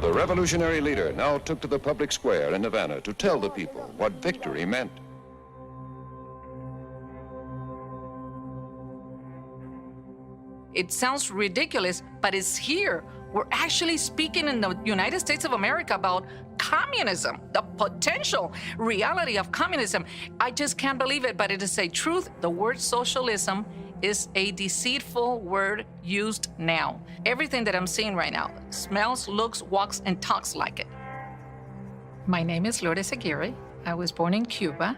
The revolutionary leader now took to the public square in Havana to tell the people what victory meant. It sounds ridiculous, but it's here. We're actually speaking in the United States of America about communism, the potential reality of communism. I just can't believe it, but it is a truth. The word socialism is a deceitful word used now. Everything that I'm seeing right now smells, looks, walks, and talks like it. My name is Lourdes. I was born in Cuba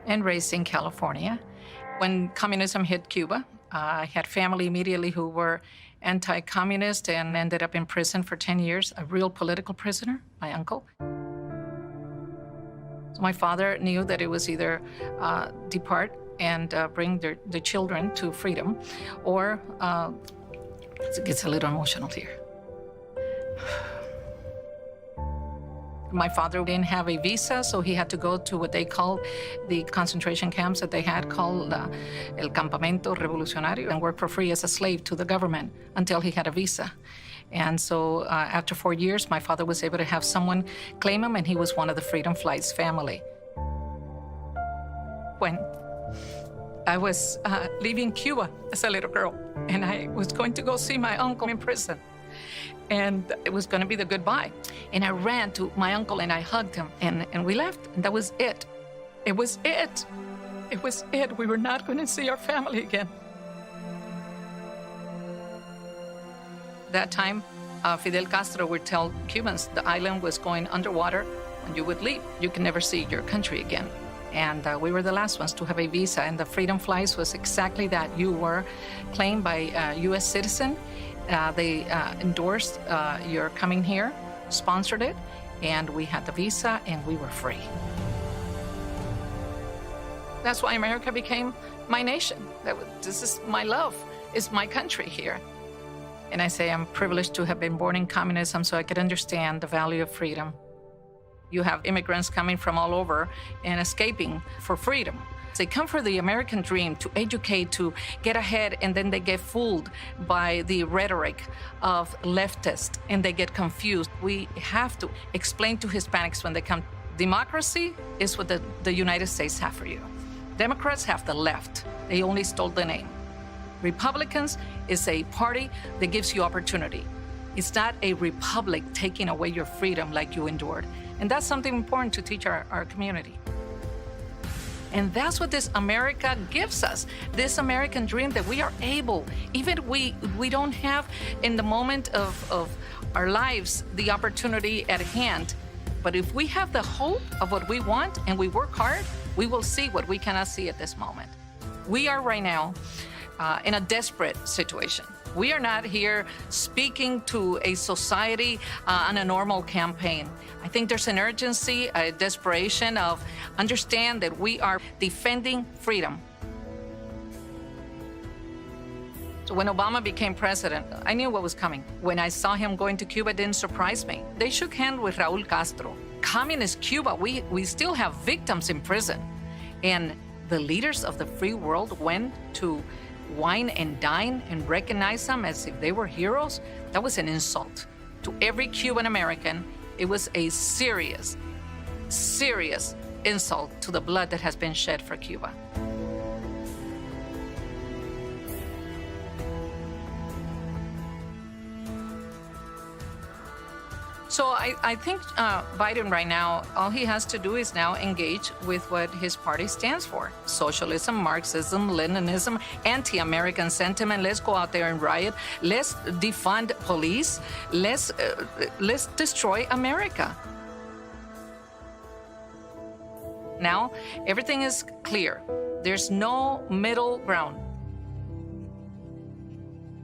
and raised in California. When communism hit Cuba, I had family immediately who were anti-communist and ended up in prison for 10 years, a real political prisoner, my uncle. So my father knew that it was either depart and bring the children to freedom, or it gets a little emotional here. My father didn't have a visa, so he had to go to what they called the concentration camps that they had called El Campamento Revolucionario, and work for free as a slave to the government until he had a visa. And so after 4 years, my father was able to have someone claim him, and he was one of the Freedom Flight's family. When I was leaving Cuba as a little girl, and I was going to go see my uncle in prison. And it was going to be the goodbye. And I ran to my uncle and I hugged him, and we left, and that was it. It was it. It was it. We were not going to see our family again. That time, Fidel Castro would tell Cubans the island was going underwater when you would leave. You can never see your country again. And we were the last ones to have a visa, and the Freedom Flights was exactly that. You were claimed by a U.S. citizen. They endorsed your coming here, sponsored it, and we had the visa, and we were free. That's why America became my nation. This is my love, it's my country here. And I say I'm privileged to have been born in communism so I could understand the value of freedom. You have immigrants coming from all over and escaping for freedom. They come for the American dream, to educate, to get ahead, and then they get fooled by the rhetoric of leftists, and they get confused. We have to explain to Hispanics when they come, democracy is what the United States have for you. Democrats have the left. They only stole the name. Republicans is a party that gives you opportunity. It's not a republic taking away your freedom like you endured. And that's something important to teach our community. And that's what this America gives us, this American dream that we are able, even we don't have in the moment of our lives the opportunity at hand. But if we have the hope of what we want and we work hard, we will see what we cannot see at this moment. We are right now in a desperate situation. We are not here speaking to a society on a normal campaign. I think there's an urgency, a desperation of understand that we are defending freedom. So when Obama became president, I knew what was coming. When I saw him going to Cuba, it didn't surprise me. They shook hands with Raul Castro. Communist Cuba, we still have victims in prison. And the leaders of the free world went to wine and dine and recognize them as if they were heroes. That was an insult to every Cuban American. It was a serious, serious insult to the blood that has been shed for Cuba. So I think Biden right now, all he has to do is now engage with what his party stands for. Socialism, Marxism, Leninism, anti-American sentiment. Let's go out there and riot. Let's defund police. Let's destroy America. Now, everything is clear. There's no middle ground.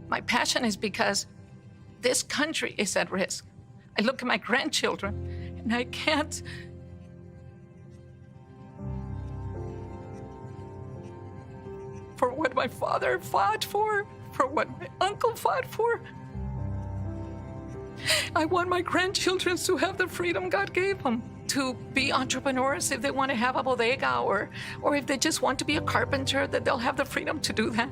My passion is because this country is at risk. I look at my grandchildren, and I can't. For what my father fought for what my uncle fought for. I want my grandchildren to have the freedom God gave them, to be entrepreneurs if they want to have a bodega, or if they just want to be a carpenter, that they'll have the freedom to do that.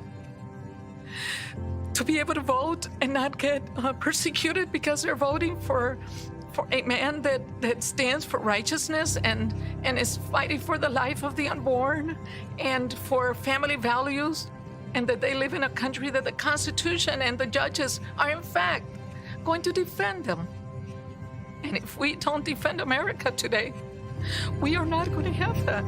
To be able to vote and not get persecuted because they're voting for for a man that stands for righteousness and is fighting for the life of the unborn and for family values, and that they live in a country that the Constitution and the judges are in fact going to defend them. And if we don't defend America today, we are not going to have that.